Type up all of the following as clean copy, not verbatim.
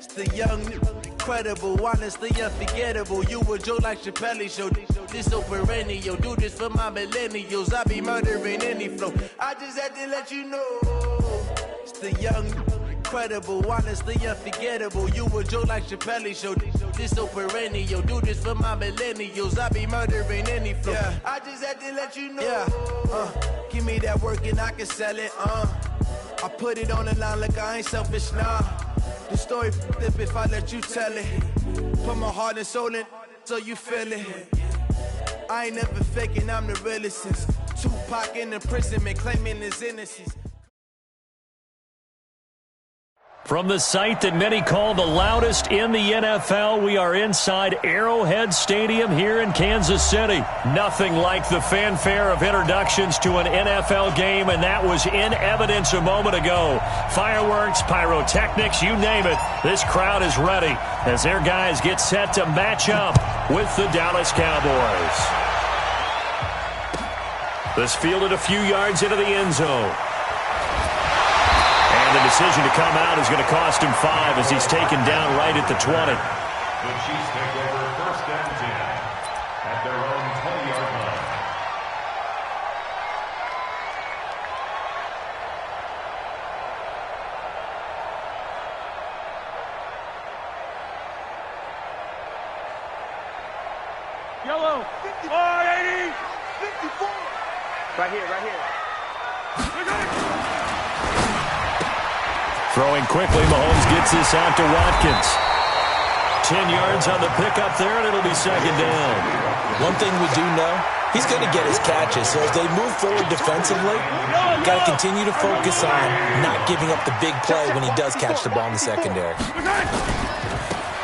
The young, incredible, honestly unforgettable. You a joke like Chappelle Show. This so perennial. Do this for my millennials. I be murdering any flow. I just had to let you know. It's the young, incredible, honestly unforgettable. You a joke like Chappelle Show. This so perennial. Do this for my millennials. I be murdering any flow. Yeah. I just had to let you know. Yeah. Give me that work and I can sell it. I put it on the line like I ain't selfish, nah. The story flip if I let you tell it. Put my heart and soul in so you feel it. I ain't never faking, I'm the realest since Tupac in imprisonment claiming his innocence. From the site that many call the loudest in the NFL, we are inside Arrowhead Stadium here in Kansas City. Nothing like the fanfare of introductions to an NFL game, and that was in evidence a moment ago. Fireworks, pyrotechnics, you name it. This crowd is ready as their guys get set to match up with the Dallas Cowboys. This fielded a few yards into the end zone. The decision to come out is going to cost him 5 as he's taken down right at the 20. The Chiefs take over 1st and 10 at their own 20-yard line. Yellow. 480. 54. Right here, right here. Throwing quickly, Mahomes gets this out to Watkins. 10 yards on the pickup there, and it'll be 2nd down. One thing we do know, he's going to get his catches. So as they move forward defensively, got to continue to focus on not giving up the big play when he does catch the ball in the secondary.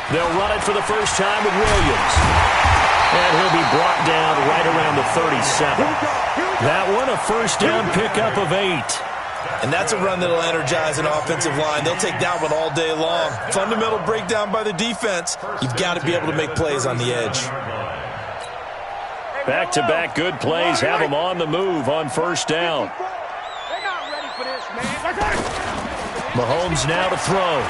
They'll run it for the first time with Williams. And he'll be brought down right around the 37. That one, a 1st down pickup of 8. And that's a run that'll energize an offensive line. They'll take that one all day long. Fundamental breakdown by the defense. You've got to be able to make plays on the edge. Back-to-back good plays have them on the move on 1st down. They're not ready for this, man. Mahomes now to throw.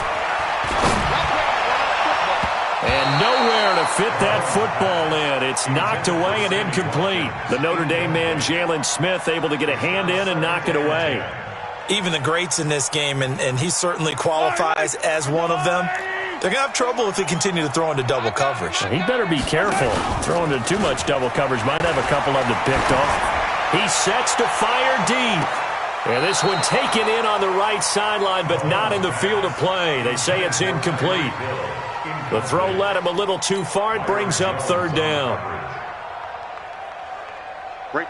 And nowhere to fit that football in. It's knocked away and incomplete. The Notre Dame man, Jalen Smith, able to get a hand in and knock it away. Even the greats in this game, and he certainly qualifies as one of them, they're going to have trouble if they continue to throw into double coverage. He better be careful. Throwing into too much double coverage might have a couple of them picked off. He sets to fire deep. And this one taken in on the right sideline, but not in the field of play. They say it's incomplete. The throw led him a little too far. It brings up 3rd down.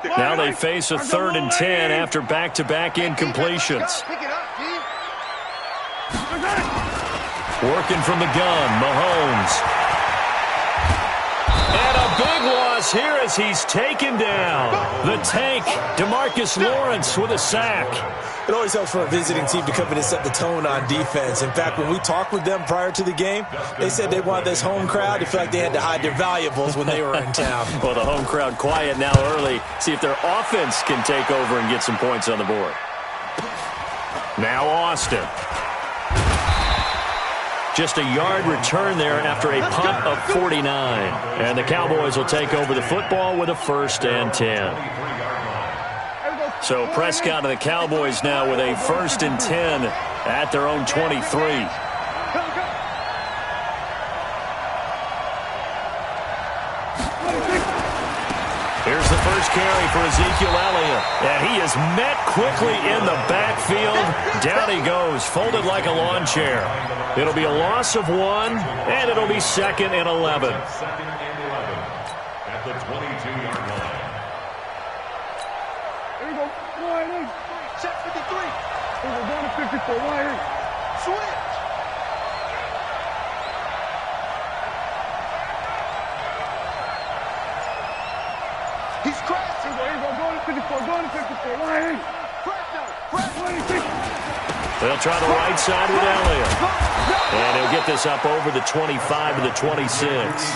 Now they face a 3rd and 10 after back-to-back incompletions. Working from the gun, Mahomes. And a big loss here as he's taken down. The tank, DeMarcus Lawrence with a sack. It always helps for a visiting team to come in and set the tone on defense. In fact, when we talked with them prior to the game, they said they wanted this home crowd to feel like they had to hide their valuables when they were in town. Well, the home crowd quiet now early. See if their offense can take over and get some points on the board. Now Austin. Just a yard return there after a punt of 49. And the Cowboys will take over the football with a 1st and 10. So Prescott and the Cowboys now with a 1st and 10 at their own 23. Here's the first carry for Ezekiel Elliott. And he is met quickly in the backfield. Down he goes, folded like a lawn chair. It'll be a loss of 1, and it'll be 2nd and 11. At the 22-yard line. Here we go. Wide in. Set 53. Here we go. Down to 54. Wide in. Switch. He's crashing. Here we go. Going to 54. Going to 54. Wide in. They'll try the right side with Elliott. And he'll get this up over the 25 to the 26.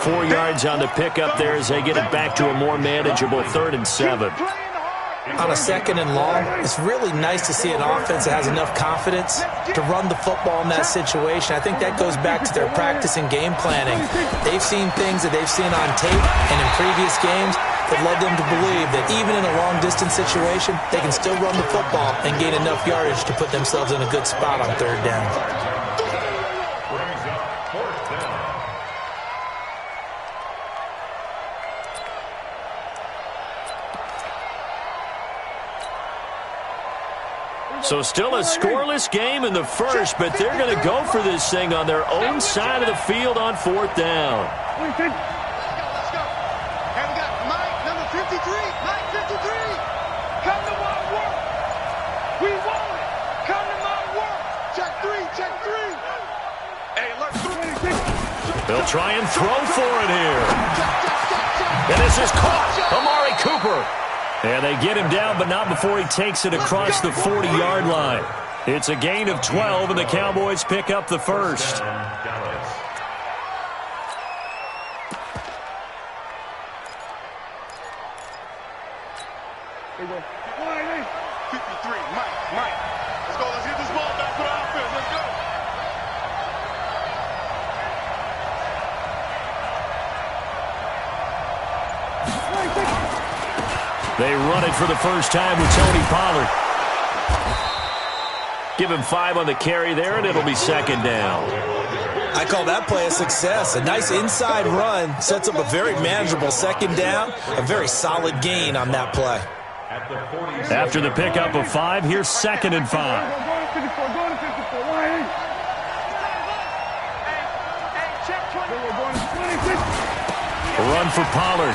4 yards on the pickup there as they get it back to a more manageable 3rd and 7. On a 2nd and long, it's really nice to see an offense that has enough confidence to run the football in that situation. I think that goes back to their practice and game planning. They've seen things that they've seen on tape and in previous games that led them to believe that even in a long-distance situation, they can still run the football and gain enough yardage to put themselves in a good spot on 3rd down. So still a scoreless game in the first, but they're going to go for this thing on their own side of the field on 4th down. Let's go. And we got Mike, number 53. Mike 53. Come to my work. We want it. Come to my work. Check 3. Check 3. Hey, let's go. They'll try and throw for it here. And this is caught. Amari Cooper. And they get him down, but not before he takes it across the 40-yard line. It's a gain of 12, and the Cowboys pick up the first. Here we go. 53, Mike. Let's go. Let's get this ball back for the offense. Let's go. They run it for the first time with Tony Pollard. Give him 5 on the carry there, and it'll be 2nd down. I call that play a success. A nice inside run sets up a very manageable 2nd down. A very solid gain on that play. After the pickup of 5, here's 2nd and 5. Go to 54. Go to 54. Hey, check 20. We're going to 26. A run for Pollard.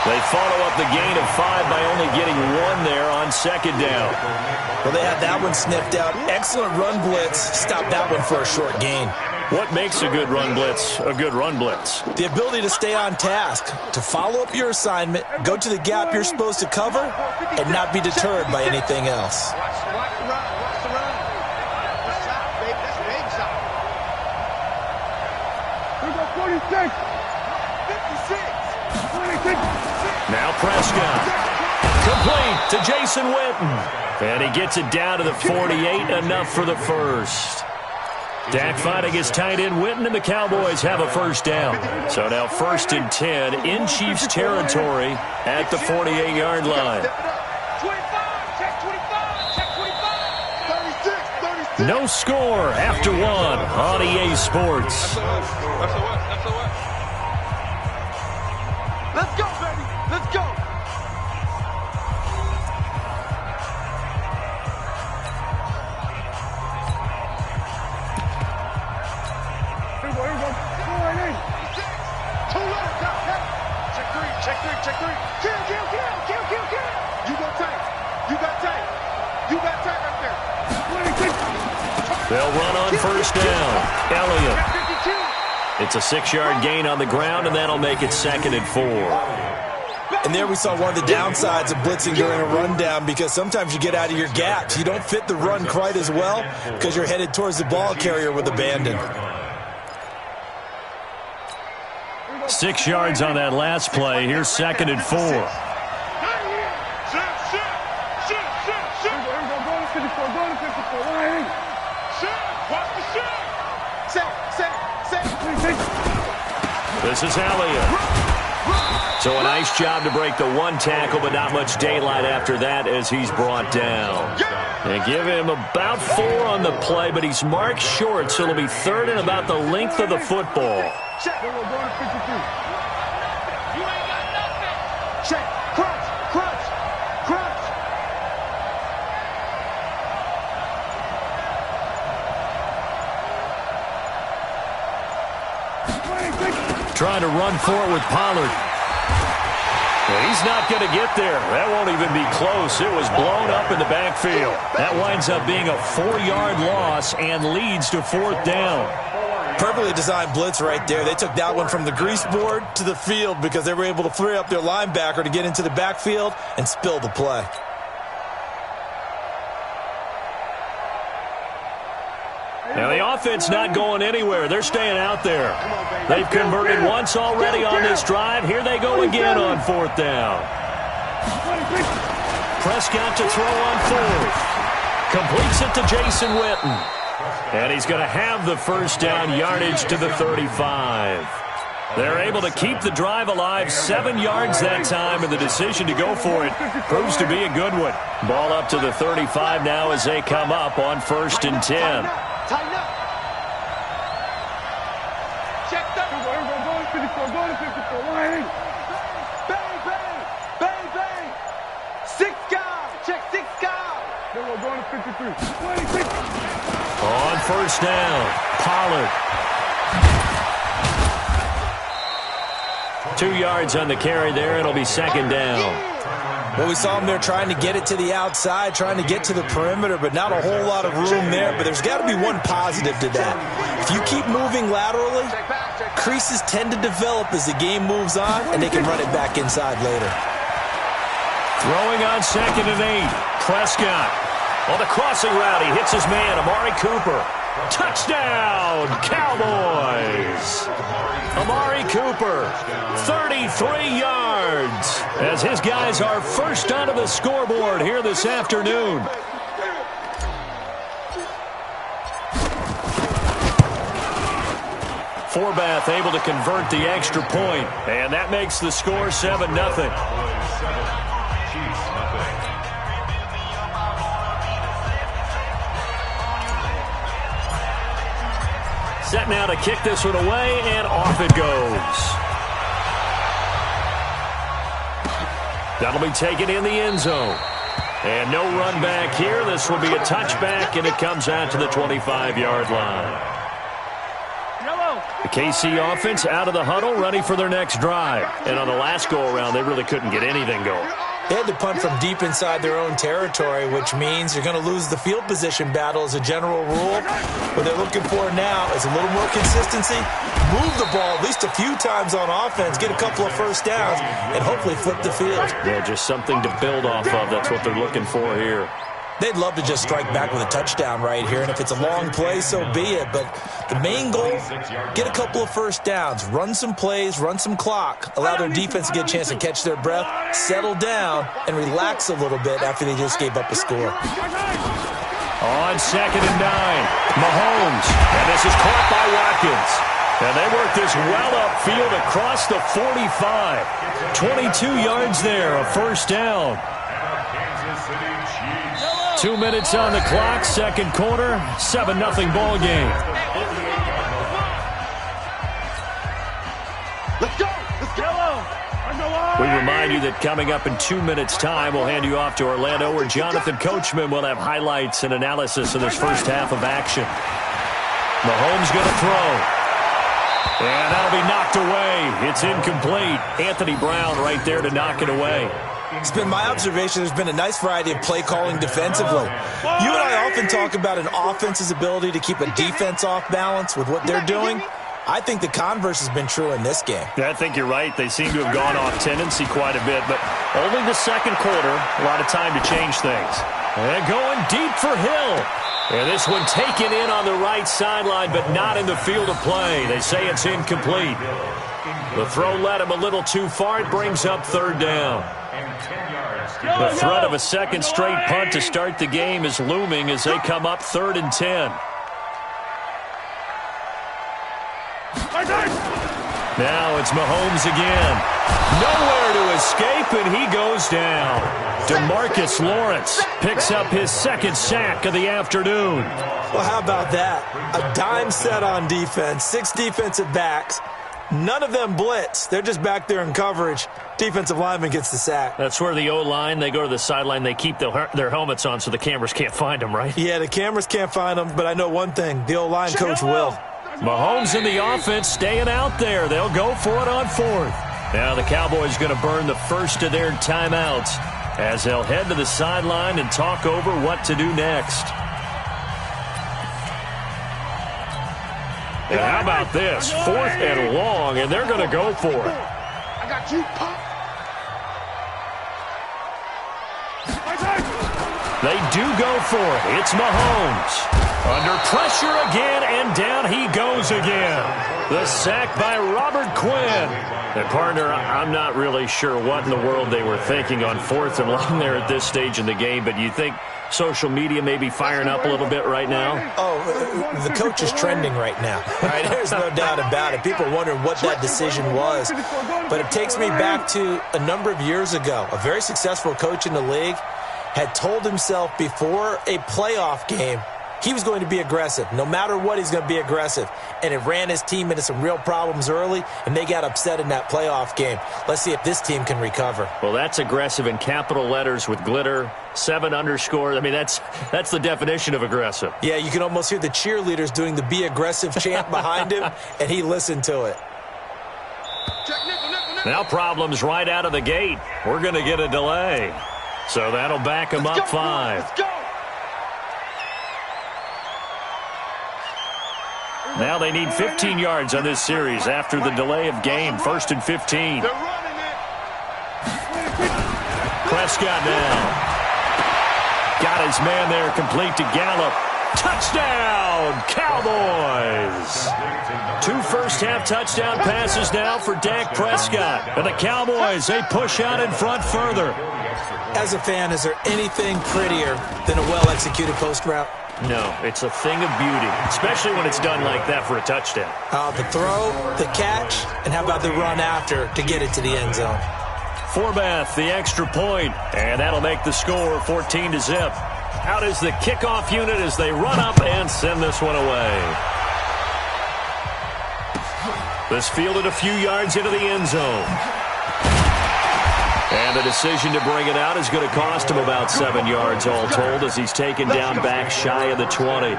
They follow up the gain of 5 by only getting 1 there on 2nd down. Well, they had that one sniffed out. Excellent run blitz. Stop that one for a short gain. What makes a good run blitz a good run blitz? The ability to stay on task, to follow up your assignment, go to the gap you're supposed to cover, and not be deterred by anything else. Watch the run. Watch the run. That's shot, baby. That's a big shot. We got 46. 56. 26. Now Prescott. Complete to Jason Witten. And he gets it down to the 48, enough for the first. Dak finding his tight end Witten, and the Cowboys have a first down. So now 1st and 10 in Chiefs territory at the 48-yard line. 25. Check 25. Check 25. 36. No score after 1 on EA Sports. Let's go, baby. Let's go. Here we go. Too low. Check 3. Kill. You got tight right there. 26. They'll run on 1st down. Elliott. It's a 6-yard gain on the ground, and that'll make it 2nd and 4. And there we saw one of the downsides of blitzing during a rundown, because sometimes you get out of your gaps. You don't fit the run quite as well because you're headed towards the ball carrier with abandon. 6 yards on that last play. Here's 2nd and 4. Go to 54. This is Elliott. So a nice job to break the 1 tackle, but not much daylight after that as he's brought down. They give him about 4 on the play, but he's marked short, so it'll be 3rd and about the length of the football. Check. We're going to 53. You ain't got nothing. Check. Crunch. Trying to run for it with Pollard. Well, he's not going to get there. That won't even be close. It was blown up in the backfield. That winds up being a 4-yard loss and leads to 4th down. Perfectly designed blitz right there. They took that one from the grease board to the field because they were able to free up their linebacker to get into the backfield and spill the play. Now, the offense not going anywhere. They're staying out there. They've converted once already on this drive. Here they go again on 4th down. Prescott to throw on fourth. Completes it to Jason Witten. And he's going to have the first down, yardage to the 35. They're able to keep the drive alive, 7 yards that time, and the decision to go for it proves to be a good one. Ball up to the 35 now as they come up on 1st and 10. Tighten up. Check that. Go to 54. Go to 54. Bang, bang. Bang, bang. 6 guys. Check 6 guys. We're going to 53. 26. On 1st down, Pollard. 2 yards on the carry there. It'll be 2nd down. Well, we saw him there trying to get it to the outside, trying to get to the perimeter, but not a whole lot of room there. But there's got to be one positive to that. If you keep moving laterally, creases tend to develop as the game moves on, and they can run it back inside later. Throwing on 2nd and 8. Prescott. On the crossing route, he hits his man, Amari Cooper. Touchdown, Cowboys! Amari Cooper, 33 yards, as his guys are first onto the scoreboard here this afternoon. Forbath able to convert the extra point, and that makes the score 7-0. Set now to kick this one away, and off it goes. That'll be taken in the end zone. And no run back here. This will be a touchback, and it comes out to the 25-yard line. The KC offense out of the huddle, ready for their next drive. And on the last go-around, they really couldn't get anything going. They had to punt from deep inside their own territory, which means you're going to lose the field position battle as a general rule. What they're looking for now is a little more consistency, move the ball at least a few times on offense, get a couple of first downs, and hopefully flip the field. Yeah, just something to build off of. That's what they're looking for here. They'd love to just strike back with a touchdown right here, and if it's a long play, so be it. But the main goal, get a couple of first downs, run some plays, run some clock, allow their defense to get a chance to catch their breath, settle down, and relax a little bit after they just gave up a score. On 2nd and 9, Mahomes, and this is caught by Watkins. And they work this well upfield across the 45. 22 yards there, a first down. 2 minutes on the clock, 2nd quarter, 7-0 ball game. Let's go. Let's go. We remind you that coming up in 2 minutes' time, we'll hand you off to Orlando, where Jonathan Coachman will have highlights and analysis of this first half of action. Mahomes going to throw. And that'll be knocked away. It's incomplete. Anthony Brown right there to knock it away. It's been my observation there's been a nice variety of play calling defensively. You and I often talk about an offense's ability to keep a defense off balance with what they're doing. I think the converse has been true in this game. Yeah, I think you're right. They seem to have gone off tendency quite a bit, but only the 2nd quarter, a lot of time to change things. And going deep for Hill. And this one taken in on the right sideline, but not in the field of play. They say it's incomplete. The throw led him a little too far. It brings up 3rd down. The threat of a 2nd straight punt to start the game is looming as they come up 3rd and 10. Now it's Mahomes again. Nowhere to escape, and he goes down. DeMarcus Lawrence picks up his 2nd sack of the afternoon. Well, how about that? A dime set on defense, 6 defensive backs. None of them blitz. They're just back there in coverage. Defensive lineman gets the sack. That's where the O-line, they go to the sideline, they keep their helmets on so the cameras can't find them, right? Yeah, the cameras can't find them, but I know one thing. The O-line coach will. Mahomes and the offense staying out there. They'll go for it on 4th. Now the Cowboys going to burn the first of their timeouts as they'll head to the sideline and talk over what to do next. And how about this? 4th and long, and they're going to go for it. I got you, Pop. They do go for it. It's Mahomes. Under pressure again, and down he goes again. The sack by Robert Quinn. And, partner, I'm not really sure what in the world they were thinking on 4th and long there at this stage in the game, but you think social media may be firing up a little bit right now? Oh, the coach is trending right now. Right? There's no doubt about it. People are wondering what that decision was. But it takes me back to a number of years ago. A very successful coach in the league had told himself before a playoff game he was going to be aggressive. No matter what, he's going to be aggressive. And it ran his team into some real problems early, and they got upset in that playoff game. Let's see if this team can recover. Well, that's aggressive in capital letters with glitter, 7 underscore. I mean, that's the definition of aggressive. Yeah, you can almost hear the cheerleaders doing the be aggressive chant behind him, and he listened to it. Now problems right out of the gate. We're going to get a delay. So that'll back him up 5. Let's go. Now they need 15 yards on this series after the delay of game. 1st and 15. They're running it. Prescott now. Got his man there, complete to Gallup. Touchdown, Cowboys! 2 first-half touchdown passes now for Dak Prescott. And the Cowboys, they push out in front further. As a fan, is there anything prettier than a well-executed post route? No, it's a thing of beauty, especially when it's done like that for a touchdown. The throw, the catch, and how about the run after to get it to the end zone? Forbath, the extra point, and that'll make the score 14-0. Out is the kickoff unit as they run up and send this one away. This fielded a few yards into the end zone. And the decision to bring it out is going to cost him about 7 yards all told as he's taken down back shy of the 20.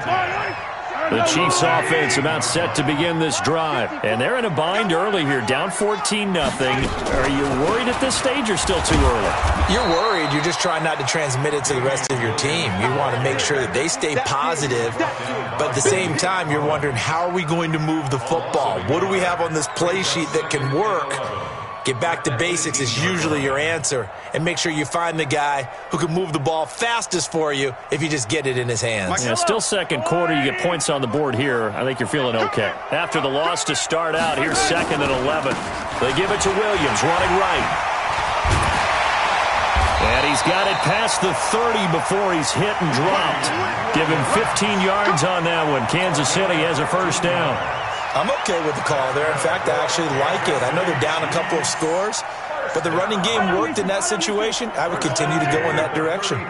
The Chiefs offense about set to begin this drive. And they're in a bind early here, down 14-0. Are you worried at this stage or still too early? You're worried. You're just trying not to transmit it to the rest of your team. You want to make sure that they stay positive. But at the same time, you're wondering, how are we going to move the football? What do we have on this play sheet that can work? Get back to basics is usually your answer. And make sure you find the guy who can move the ball fastest for you if you just get it in his hands. Yeah, still second quarter. You get points on the board here. I think you're feeling okay. After the loss to start out, here's 2nd and 11. They give it to Williams, running right. And he's got it past the 30 before he's hit and dropped. Give him 15 yards on that one. Kansas City has a first down. I'm okay with the call there. In fact, I actually like it. I know they're down a couple of scores, but the running game worked in that situation. I would continue to go in that direction.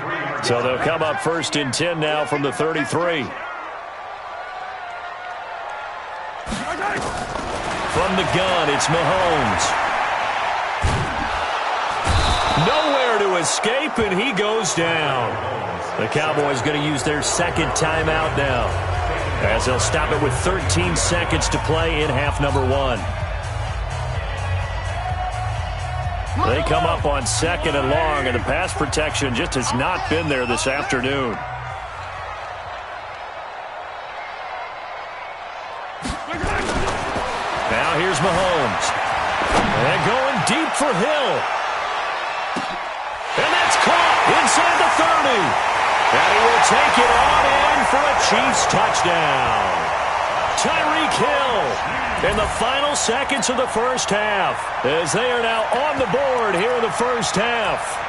So they'll come up 1st and 10 now from the 33. From the gun, it's Mahomes. Nowhere to escape, and he goes down. The Cowboys going to use their 2nd timeout now, as they'll stop it with 13 seconds to play in half number 1. They come up on 2nd and long, and the pass protection just has not been there this afternoon. Now here's Mahomes. And going deep for Hill. And that's caught inside the 30. And he will take it on in for a Chiefs touchdown. Tyreek Hill in the final seconds of the first half, as they are now on the board here in the first half.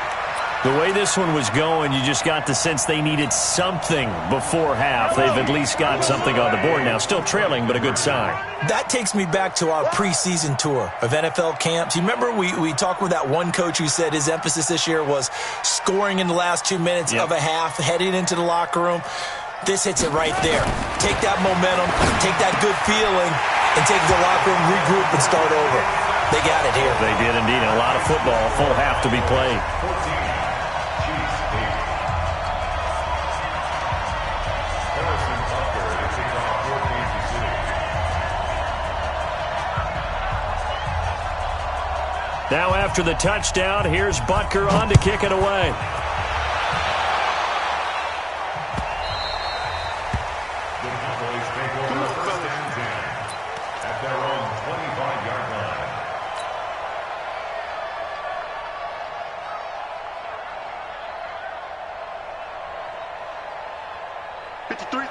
The way this one was going, you just got the sense they needed something before half. They've at least got something on the board now. Still trailing, but a good sign. That takes me back to our preseason tour of NFL camps. You remember we talked with that one coach who said his emphasis this year was scoring in the last 2 minutes of a half, heading into the locker room. This hits it right there. Take that momentum, take that good feeling, and take it to the locker room, regroup, and start over. They got it here. They did indeed. A lot of football, full half to be played. Now after the touchdown, here's Butker on to kick it away. The Cowboys take over 1st and 10 at their own 25-yard line.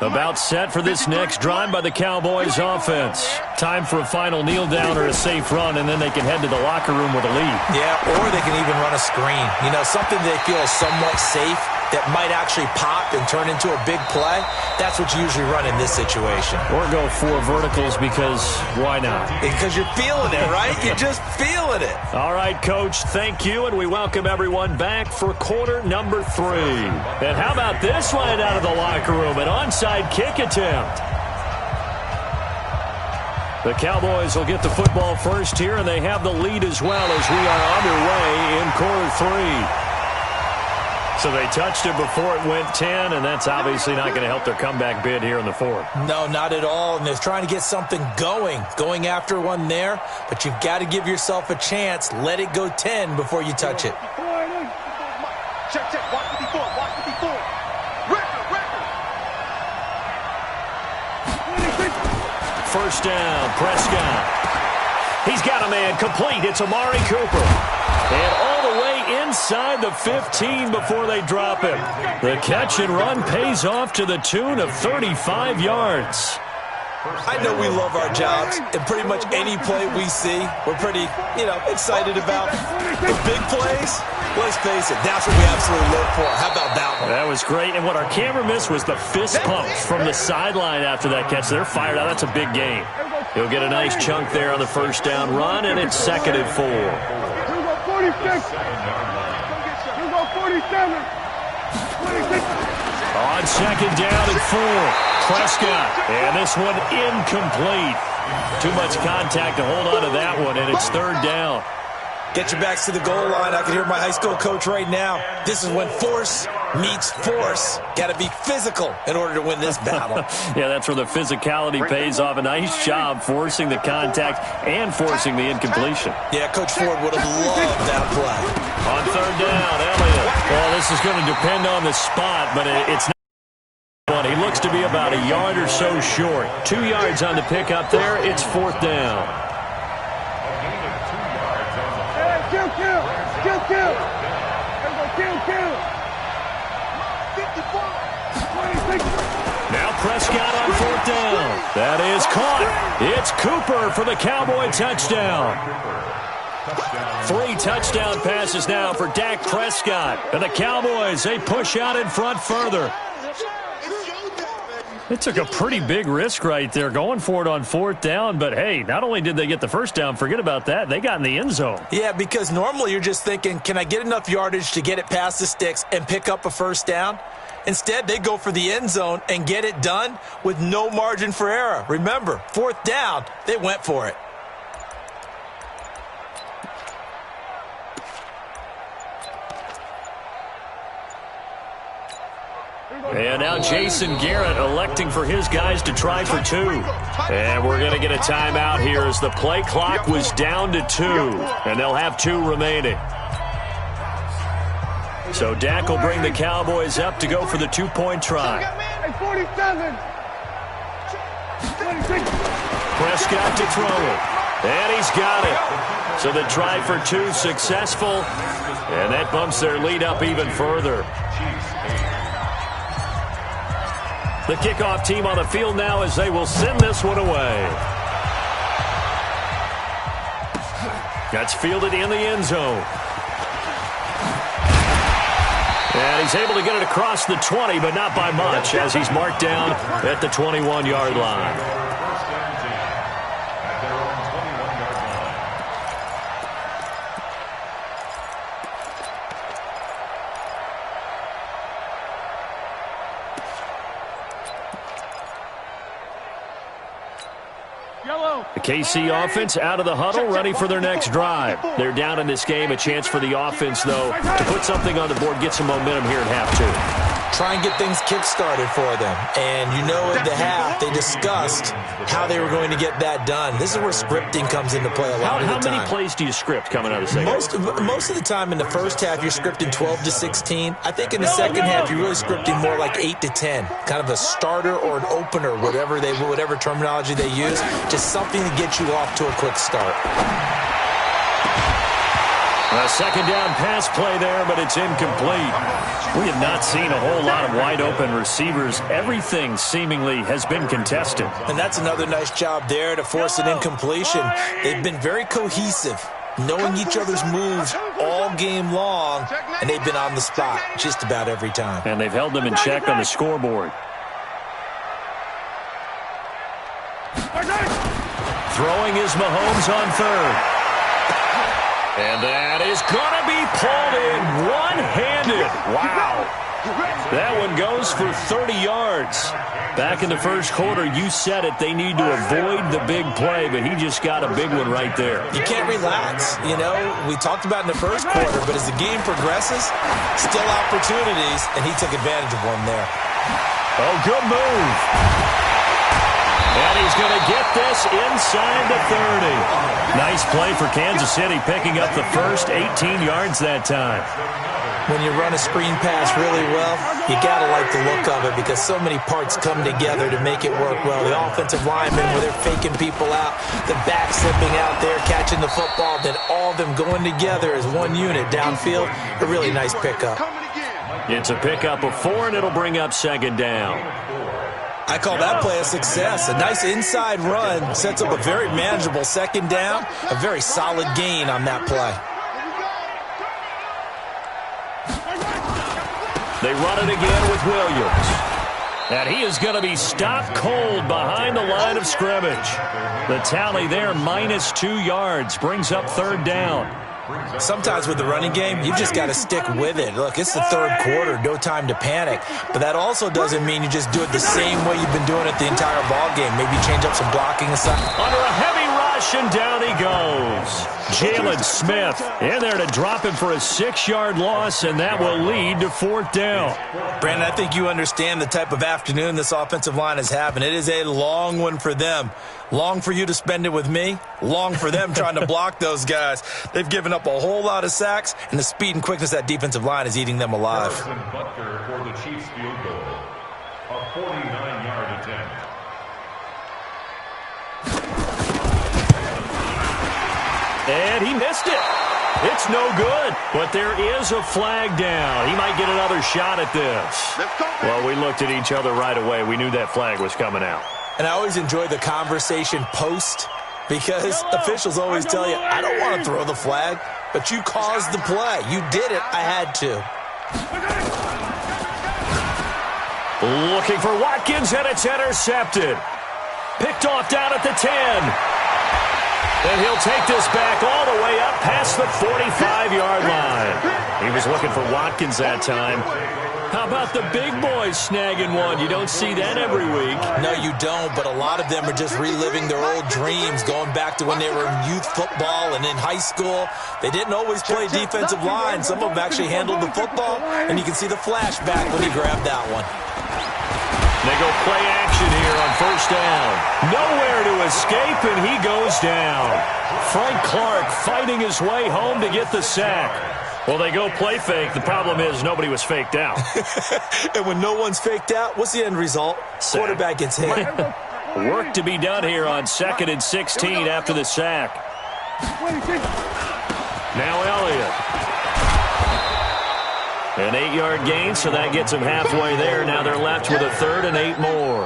About set for this next drive by the Cowboys offense. Time for a final kneel down or a safe run, and then they can head to the locker room with a lead. Yeah, or they can even run a screen. You know, something they feel is somewhat safe that might actually pop and turn into a big play. That's what you usually run in this situation. Or go 4 verticals because why not? Because you're feeling it, right? You're just feeling it. All right, Coach, thank you, and we welcome everyone back for quarter number 3. And how about this one out of the locker room? An onside kick attempt. The Cowboys will get the football first here, and they have the lead as well as we are underway in quarter 3. So they touched it before it went 10, and that's obviously not going to help their comeback bid here in the 4th. No, not at all, and they're trying to get something going after one there, but you've got to give yourself a chance. Let it go 10 before you touch it. Check, watch 54, watch 54. Record. First down, Prescott. He's got a man complete. It's Amari Cooper. And all the way inside the 15 before they drop him. The catch and run pays off to the tune of 35 yards. I know we love our jobs, and pretty much any play we see, we're pretty, excited about. The big plays, let's face it, that's what we absolutely live for. How about that one? That was great, and what our camera missed was the fist pumps from the sideline after that catch. They're fired out. That's a big game. He'll get a nice chunk there on the first down run, and it's 2nd and 4. 46. 47. 26. On 2nd down and 4, Prescott. And this one incomplete. Too much contact to hold on to that one, and it's 3rd down. Get your backs to the goal line. I can hear my high school coach right now. This is when force meets force. Got to be physical in order to win this battle. Yeah, that's where the physicality pays off. A nice job forcing the contact and forcing the incompletion. Yeah, Coach Ford would have loved that play. On 3rd down, Elliott. Well, this is going to depend on the spot, but it's not. He looks to be about a yard or so short. 2 yards on the pickup there. It's 4th down. Kill. Now Prescott on 4th down. That is caught. It's Cooper for the Cowboy touchdown. 3 touchdown passes now for Dak Prescott. And the Cowboys, they push out in front further. They took a pretty big risk right there going for it on 4th down. But, hey, not only did they get the first down, forget about that, they got in the end zone. Yeah, because normally you're just thinking, can I get enough yardage to get it past the sticks and pick up a first down? Instead, they go for the end zone and get it done with no margin for error. Remember, 4th down, they went for it. And now Jason Garrett electing for his guys to try for 2. And we're going to get a timeout here as the play clock was down to 2. And they'll have 2 remaining. So Dak will bring the Cowboys up to go for the 2-point try. 47. 26. Prescott to throw it. And he's got it. So the try for 2 successful. And that bumps their lead up even further. The kickoff team on the field now as they will send this one away. That's fielded in the end zone. And he's able to get it across the 20, but not by much, as he's marked down at the 21-yard line. The KC offense out of the huddle, ready for their next drive. They're down in this game. A chance for the offense, though, to put something on the board, get some momentum here at half 2. Try and get things kick-started for them. And you know at the half, they discussed how they were going to get that done. This is where scripting comes into play a lot of the time. How many plays do you script coming out of the second? Most of the time in the first half, you're scripting 12 to 16. I think in the second half, you're really scripting more like 8 to 10. Kind of a starter or an opener, whatever terminology they use. Just something to get you off to a quick start. A second down pass play there, but it's incomplete. We have not seen a whole lot of wide-open receivers. Everything seemingly has been contested. And that's another nice job there to force an incompletion. They've been very cohesive, knowing each other's moves all game long, and they've been on the spot just about every time. And they've held them in check on the scoreboard. Throwing is Mahomes on third. And that is going to be pulled in one-handed. Wow. That one goes for 30 yards. Back in the first quarter, you said it, they need to avoid the big play, but he just got a big one right there. You can't relax. You know, we talked about in the first quarter, but as the game progresses, still opportunities, and he took advantage of one there. Oh, good move. And he's going to get this inside the 30. Nice play for Kansas City, picking up the first 18 yards that time. When you run a screen pass really well, you got to like the look of it because so many parts come together to make it work well. The offensive linemen, where they're faking people out, the back slipping out there, catching the football, then all of them going together as one unit downfield. A really nice pickup. It's a pickup of 4, and it'll bring up second down. I call that play a success. A nice inside run sets up a very manageable second down, a very solid gain on that play. They run it again with Williams. And he is going to be stopped cold behind the line of scrimmage. The tally there, -2 yards, brings up third down. Sometimes with the running game, you've just got to stick with it. Look, it's the third quarter, no time to panic. But that also doesn't mean you just do it the same way you've been doing it the entire ball game. Maybe change up some blocking aside. Under a heavy rush, and down he goes. Jalen Smith in there to drop him for a 6-yard loss, and that will lead to fourth down. Brandon, I think you understand the type of afternoon this offensive line is having. It is a long one for them. Long for you to spend it with me. Long for them trying to block those guys. They've given up a whole lot of sacks, and the speed and quickness of that defensive line is eating them alive. Butker for the Chiefs field goal. A 49-yard attempt. And he missed it. It's no good, but there is a flag down. He might get another shot at this. Well, we looked at each other right away. We knew that flag was coming out. And I always enjoy the conversation post because officials always tell you, I don't want to throw the flag, but you caused the play. You did it. I had to. Looking for Watkins, and it's intercepted. Picked off down at the 10. And he'll take this back all the way up past the 45-yard line. He was looking for Watkins that time. How about the big boys snagging one? You don't see that every week. No, you don't, but a lot of them are just reliving their old dreams, going back to when they were in youth football and in high school. They didn't always play defensive line. Some of them actually handled the football, and you can see the flashback when he grabbed that one. They go play action here on first down. Nowhere to escape, and he goes down. Frank Clark fighting his way home to get the sack. Well, they go play fake. The problem is nobody was faked out. And when no one's faked out, what's the end result? Sack. Quarterback gets hit. Work to be done here on 2nd and 16 after the sack. Now Elliott. An 8-yard gain, so that gets them halfway there. Now they're left with a 3rd and 8 more.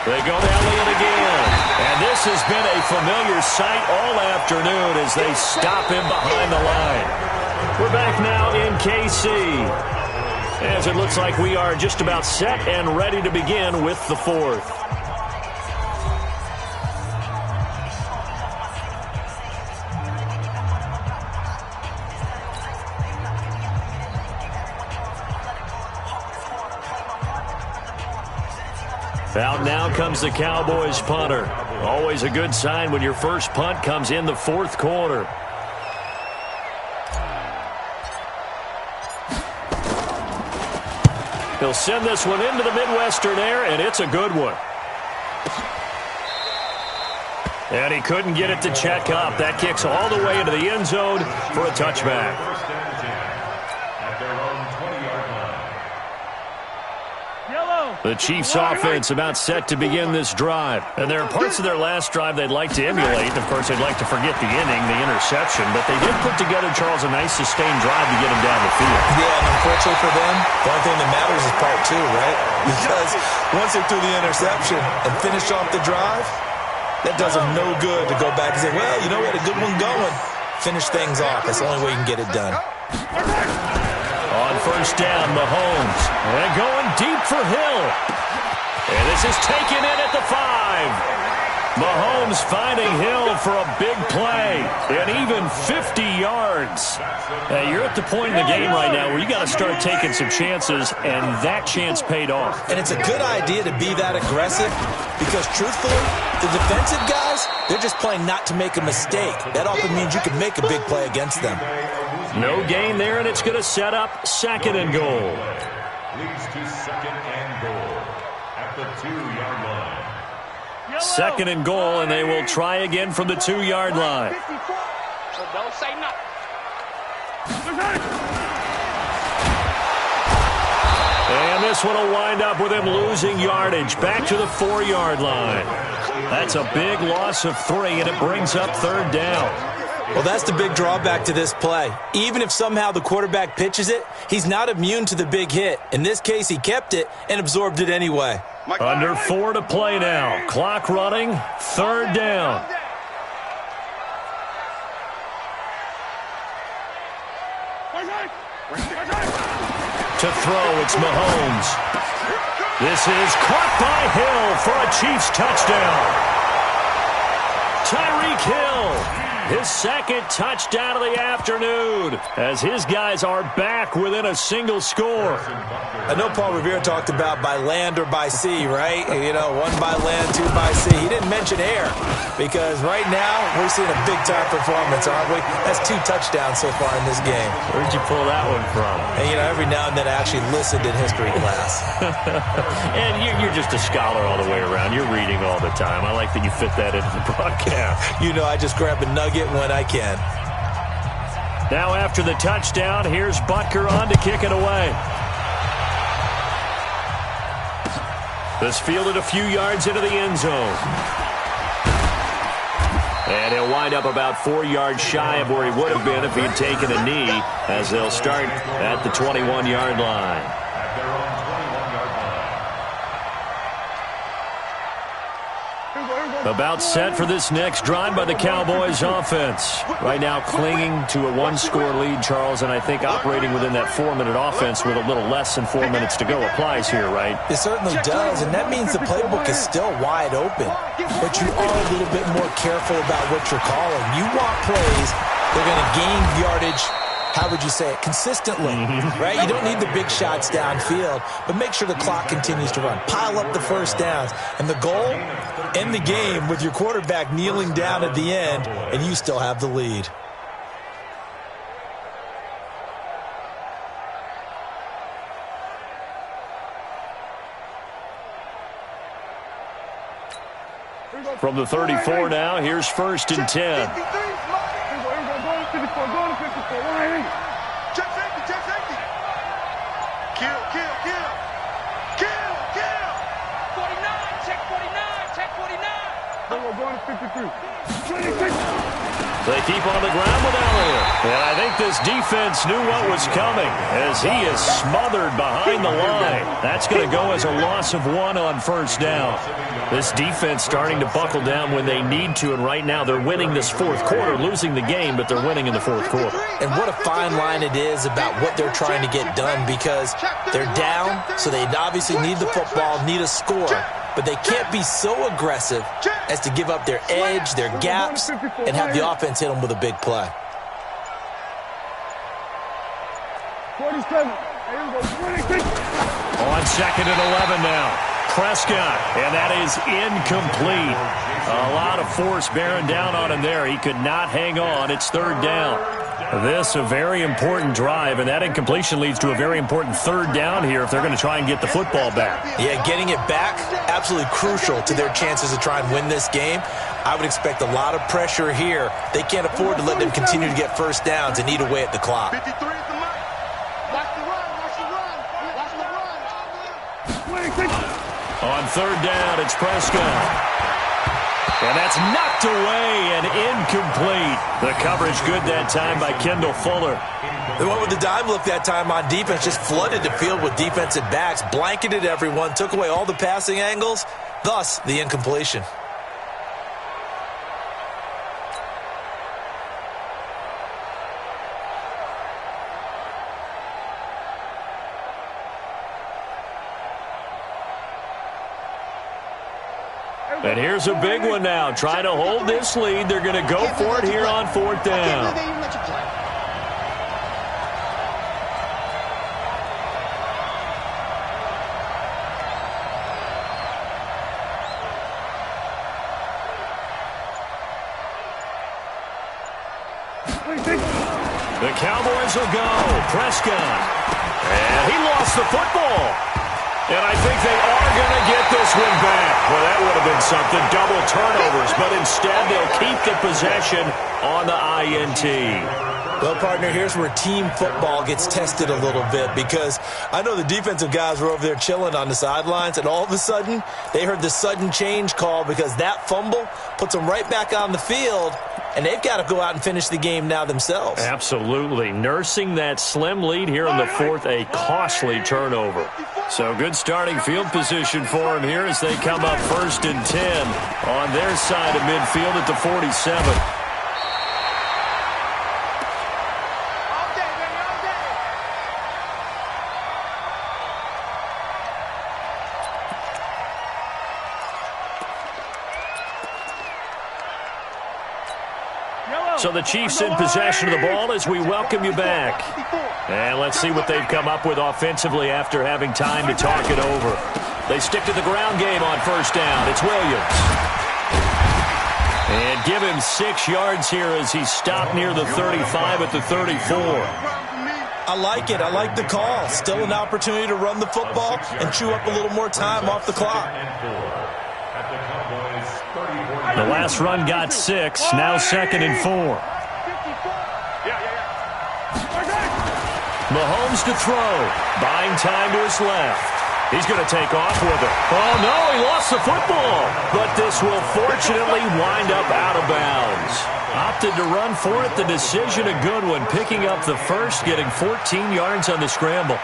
They go to Elliott again. And this has been a familiar sight all afternoon as they stop him behind the line. We're back now in KC, as it looks like we are just about set and ready to begin with the 4th. Out now comes the Cowboys punter. Always a good sign when your first punt comes in the 4th quarter. He'll send this one into the Midwestern air, and it's a good one. And he couldn't get it to check up. That kicks all the way into the end zone for a touchback. At their own 20-yard line. Yellow. The Chiefs offense about set to begin this drive. And there are parts of their last drive they'd like to emulate. Of course, they'd like to forget the inning, the interception. But they did put together, Charles, a nice sustained drive to get them down the field. Yeah, and unfortunately for them, the only thing that matters is part two, right? Because once they threw the interception and finished off the drive, that does them no good to go back and say, well, you know, we had a good one going. Finish things off. That's the only way you can get it done. On first down, Mahomes. And going deep for Hill. And this is taken in at the 5. Mahomes finding Hill for a big play. And even 50 yards. Hey, you're at the point in the game right now where you got to start taking some chances, and that chance paid off. And it's a good idea to be that aggressive because, truthfully, the defensive guys, they're just playing not to make a mistake. That often means you can make a big play against them. No gain there, and it's going to set up second and goal. Leads to second and goal at the 2-yard line. Second and goal, and they will try again from the 2-yard line. So don't say nothing. And this one will wind up with him losing yardage back to the 4-yard line. That's a big loss of 3, and it brings up third down. Well, that's the big drawback to this play. Even if somehow the quarterback pitches it, he's not immune to the big hit. In this case, he kept it and absorbed it anyway. Under 4 to play now. Clock running, third down. To throw, it's Mahomes. This is caught by Hill for a Chiefs touchdown. Tyreek Hill. His second touchdown of the afternoon as his guys are back within a single score. I know Paul Revere talked about by land or by sea, right? You know, 1 by land, 2 by sea. He didn't mention air because right now we're seeing a big-time performance, aren't we? That's 2 touchdowns so far in this game. Where'd you pull that one from? And, you know, every now and then I actually listened in history class. And you're just a scholar all the way around. You're reading all the time. I like that you fit that into the broadcast. You know, I just grab a nugget when I can. Now after the touchdown, here's Butker on to kick it away. This fielded a few yards into the end zone. And he'll wind up about 4 yards shy of where he would have been if he'd taken a knee, as they'll start at the 21-yard line. At their own 21-yard line. About set for this next drive by the Cowboys offense. Right now clinging to a 1-score lead, Charles, and I think operating within that 4-minute offense with a little less than 4 minutes to go applies here, right? It certainly does, and that means the playbook is still wide open. But you are a little bit more careful about what you're calling. You want plays that are going to gain yardage, how would you say it, consistently, right? You don't need the big shots downfield, but make sure the clock continues to run. Pile up the first downs. And the goal, end the game with your quarterback kneeling down at the end, and you still have the lead. From the 34 now, here's first and 10. Check safety, check safety. Kill, kill, kill. Kill, kill. 49, check 49, check 49. We're going to 53. 26. They keep on the ground with Elliott. And I think this defense knew what was coming as he is smothered behind the line. That's going to go as a loss of 1 on first down. This defense starting to buckle down when they need to, and right now they're winning this fourth quarter, losing the game, but they're winning in the fourth quarter. And what a fine line it is about what they're trying to get done because they're down, so they obviously need the football, need a score. But they can't be so aggressive as to give up their edge, their gaps, and have the offense hit them with a big play. 47. On second and 11 now. Prescott, and that is incomplete. A lot of force bearing down on him there. He could not hang on. It's third down. This a very important drive, and that incompletion leads to a very important third down here if they're going to try and get the football back. Yeah, getting it back, absolutely crucial to their chances to try and win this game. I would expect a lot of pressure here. They can't afford to let them continue to get first downs and eat away at the clock. 53 is the mark. Watch the run, watch the run, watch the run. 26. On third down, it's Prescott. And that's knocked away and incomplete. The coverage good that time by Kendall Fuller. They went with the dime look that time on defense, just flooded the field with defensive backs, blanketed everyone, took away all the passing angles, thus the incompletion. And here's a big one now. Trying to hold this lead. They're going to go for it here on fourth down. The Cowboys will go. Prescott. And he lost the football. And I think they are going to get this one back. Well, that would have been something. Double turnovers. But instead, they'll keep the possession on the INT. Well, partner, here's where team football gets tested a little bit, because I know the defensive guys were over there chilling on the sidelines, and all of a sudden, they heard the sudden change call because that fumble puts them right back on the field, and they've got to go out and finish the game now themselves. Absolutely. Nursing that slim lead here in the fourth, a costly turnover. So good starting field position for them here as they come up 1st and 10 on their side of midfield at the 47. So the Chiefs in possession of the ball as we welcome you back. And let's see what they've come up with offensively after having time to talk it over. They stick to the ground game on first down. It's Williams. And give him 6 yards here as he stopped near the 35 at the 34. I like it. I like the call. Still an opportunity to run the football and chew up a little more time off the clock. The last run got 6, now 2nd and 4. Mahomes to throw, buying time to his left. He's going to take off with it. Oh, no, he lost the football. But this will fortunately wind up out of bounds. Opted to run for it. The decision a good one, picking up the first, getting 14 yards on the scramble.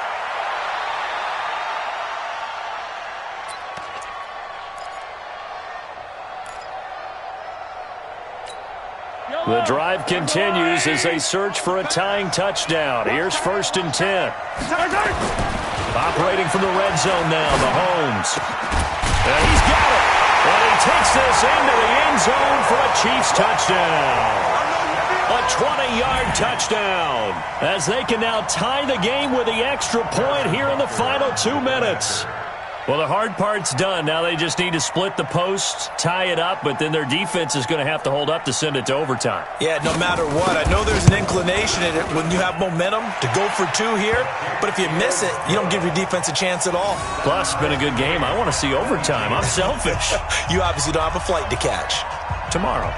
The drive continues as they search for a tying touchdown. Here's 1st and 10. Operating from the red zone now, Mahomes. And he's got it. And he takes this into the end zone for a Chiefs touchdown. A 20-yard touchdown as they can now tie the game with the extra point here in the final 2 minutes. Well, the hard part's done. Now they just need to split the post, tie it up, but then their defense is going to have to hold up to send it to overtime. Yeah, no matter what. I know there's an inclination in it when you have momentum to go for 2 here, but if you miss it, you don't give your defense a chance at all. Plus, it's been a good game. I want to see overtime. I'm selfish. You obviously don't have a flight to catch. Tomorrow.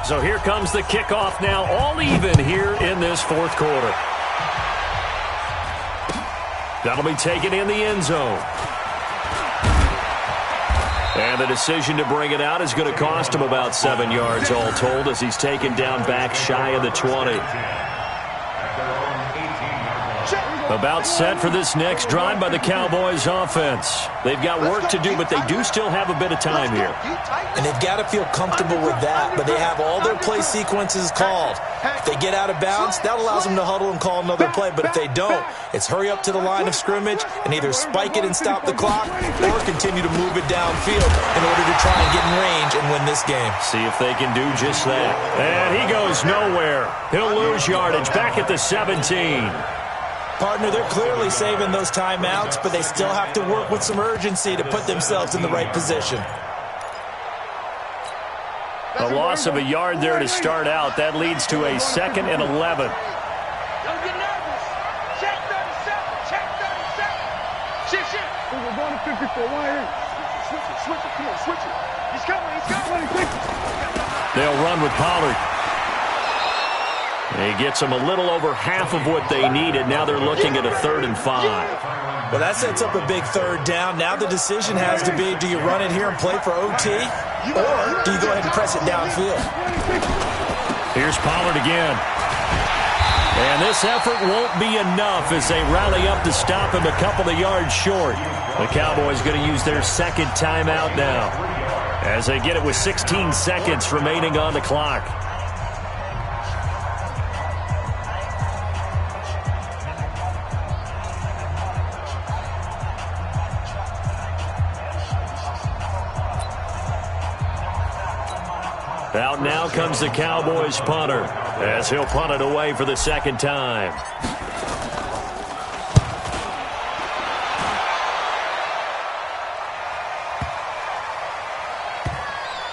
So here comes the kickoff now, all even here in this 4th quarter. That'll be taken in the end zone. And the decision to bring it out is going to cost him about 7 yards all told as he's taken down back shy of the 20. About set for this next drive by the Cowboys offense. They've got work to do, but they do still have a bit of time here. And they've got to feel comfortable with that, but they have all their play sequences called. If they get out of bounds, that allows them to huddle and call another play, but if they don't, it's hurry up to the line of scrimmage and either spike it and stop the clock or continue to move it downfield in order to try and get in range and win this game. See if they can do just that. And he goes nowhere. He'll lose yardage back at the 17. Partner, they're clearly saving those timeouts, but they still have to work with some urgency to put themselves in the right position. A loss of a yard there to start out. That leads to a 2nd and 11. Don't get nervous. Check 37. Check 37. Shift. We're going to 54. 1 8. Switch it. Come on, switch it. He's coming. They'll run with Pollard. He gets them a little over half of what they needed. Now they're looking at a 3rd and 5. Well, that sets up a big 3rd down. Now the decision has to be, do you run it here and play for OT, or do you go ahead and press it downfield? Here's Pollard again. And this effort won't be enough as they rally up to stop him a couple of yards short. The Cowboys going to use their 2nd timeout now as they get it with 16 seconds remaining on the clock. Out now comes the Cowboys punter as he'll punt it away for the 2nd time.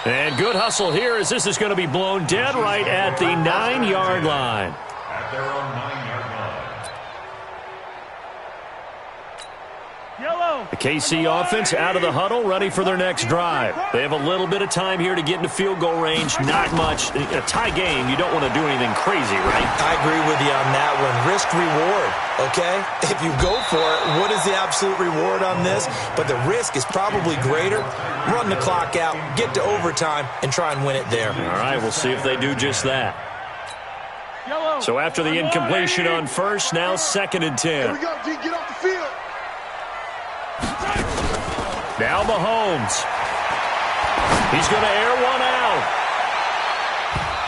And good hustle here as this is going to be blown dead right at the 9-yard line. At their own 9-yard line. The KC offense out of the huddle, ready for their next drive. They have a little bit of time here to get into field goal range. Not much. In a tie game, you don't want to do anything crazy, right? I agree with you on that one. Risk-reward, okay? If you go for it, what is the absolute reward on this? But the risk is probably greater. Run the clock out, get to overtime, and try and win it there. All right, we'll see if they do just that. So after the incompletion on 1st, now 2nd and 10. Here we go, G. Get off the field. Now Mahomes. He's going to air one out.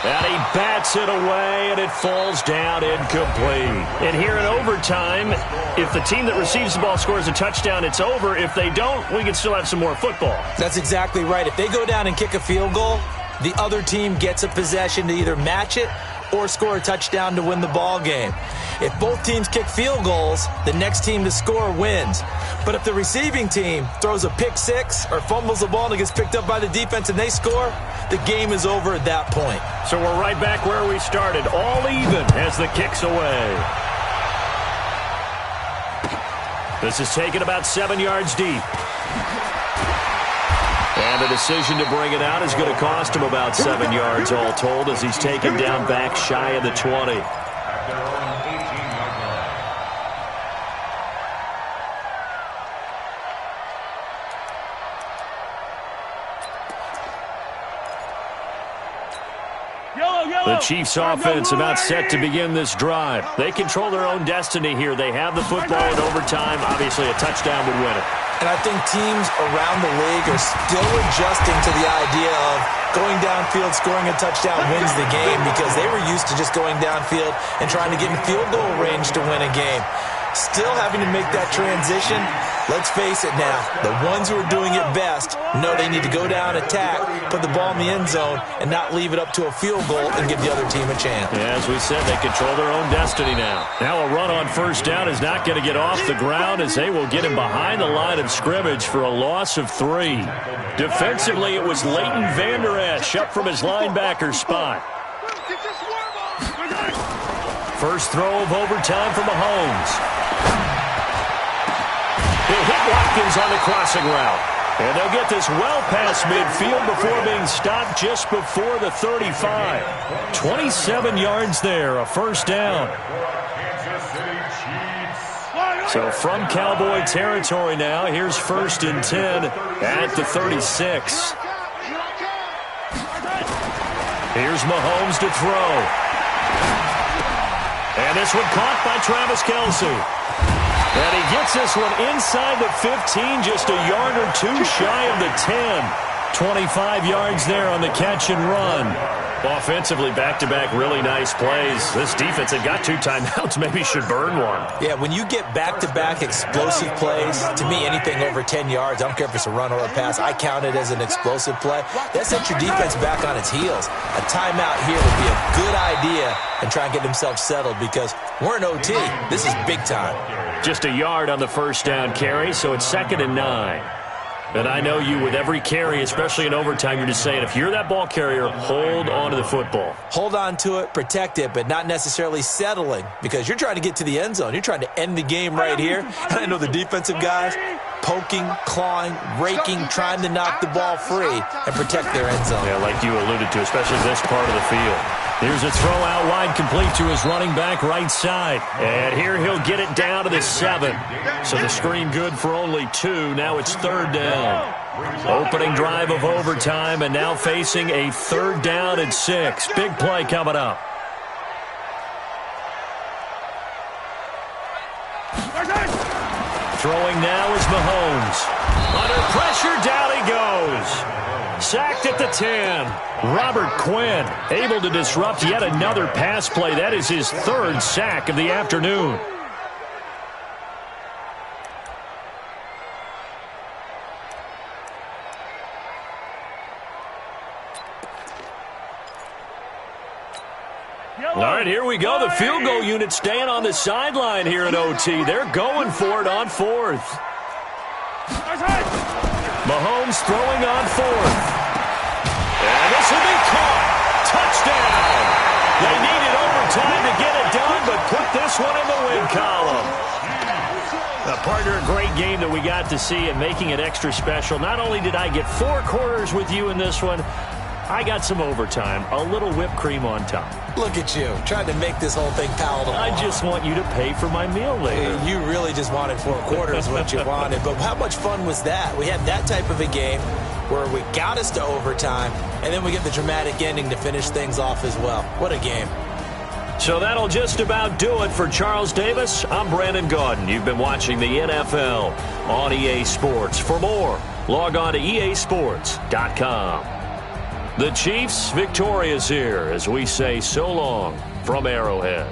And he bats it away, and it falls down incomplete. And here in overtime, if the team that receives the ball scores a touchdown, it's over. If they don't, we can still have some more football. That's exactly right. If they go down and kick a field goal, the other team gets a possession to either match it or score a touchdown to win the ball game. If both teams kick field goals, the next team to score wins. But if the receiving team throws a pick six or fumbles the ball and it gets picked up by the defense and they score, the game is over at that point. So we're right back where we started, all even as the kick's away. This is taken about 7 yards deep. And the decision to bring it out is going to cost him about 7 yards all told as he's taken down back shy of the 20. At their own 18-yard line. The Chiefs offense about set to begin this drive. They control their own destiny here. They have the football in overtime. Obviously, a touchdown would win it. And I think teams around the league are still adjusting to the idea of going downfield, scoring a touchdown wins the game because they were used to just going downfield and trying to get in field goal range to win a game. Still having to make that transition. Let's face it now, the ones who are doing it best know they need to go down, attack, put the ball in the end zone, and not leave it up to a field goal and give the other team a chance. Yeah, as we said, they control their own destiny now. Now a run on first down is not going to get off the ground as they will get him behind the line of scrimmage for a loss of 3. Defensively, it was Leighton Vander Esch up from his linebacker spot. First throw of overtime for Mahomes. He'll hit Watkins on the crossing route. And they'll get this well past midfield before being stopped just before the 35. 27 yards there, a first down. So from Cowboy territory now, here's 1st and 10 at the 36. Here's Mahomes to throw. And this one caught by Travis Kelce. And he gets this one inside the 15, just a yard or two shy of the 10. 25 yards there on the catch and run. Offensively, back-to-back really nice plays. This defense had got 2 timeouts, maybe should burn one. Yeah, when you get back-to-back explosive plays, to me, anything over 10 yards, I don't care if it's a run or a pass, I count it as an explosive play. That sets your defense back on its heels. A timeout here would be a good idea and try and get themselves settled because we're in OT. This is big time. Just a yard on the first down carry, so it's 2nd and 9. And I know you, with every carry, especially in overtime, you're just saying, if you're that ball carrier, hold on to the football. Hold on to it, protect it, but not necessarily settling, because you're trying to get to the end zone. You're trying to end the game right here. And I know the defensive guys poking, clawing, raking, trying to knock the ball free and protect their end zone. Yeah, like you alluded to, especially this part of the field. Here's a throw out wide, complete to his running back right side. And here he'll get it down to the 7. So the screen good for only 2. Now it's 3rd down. Opening drive of overtime, and now facing a 3rd down and 6. Big play coming up. Throwing now is Mahomes. Under pressure, down he goes. Sacked at the 10. Robert Quinn able to disrupt yet another pass play. That is his 3rd sack of the afternoon. All right, here we go. The field goal unit staying on the sideline here at OT. They're going for it on 4th. Mahomes throwing on 4th. And this will be caught. Touchdown. They needed overtime to get it done, but put this one in the win column. Partner, a great game that we got to see, and making it extra special. Not only did I get 4 quarters with you in this one, I got some overtime, a little whipped cream on top. Look at you, trying to make this whole thing palatable. I just want you to pay for my meal later. You really just wanted 4 quarters, what you wanted. But how much fun was that? We had that type of a game where we got us to overtime, and then we get the dramatic ending to finish things off as well. What a game. So that'll just about do it for Charles Davis. I'm Brandon Gaudin. You've been watching the NFL on EA Sports. For more, log on to easports.com. The Chiefs victorious here as we say so long from Arrowhead.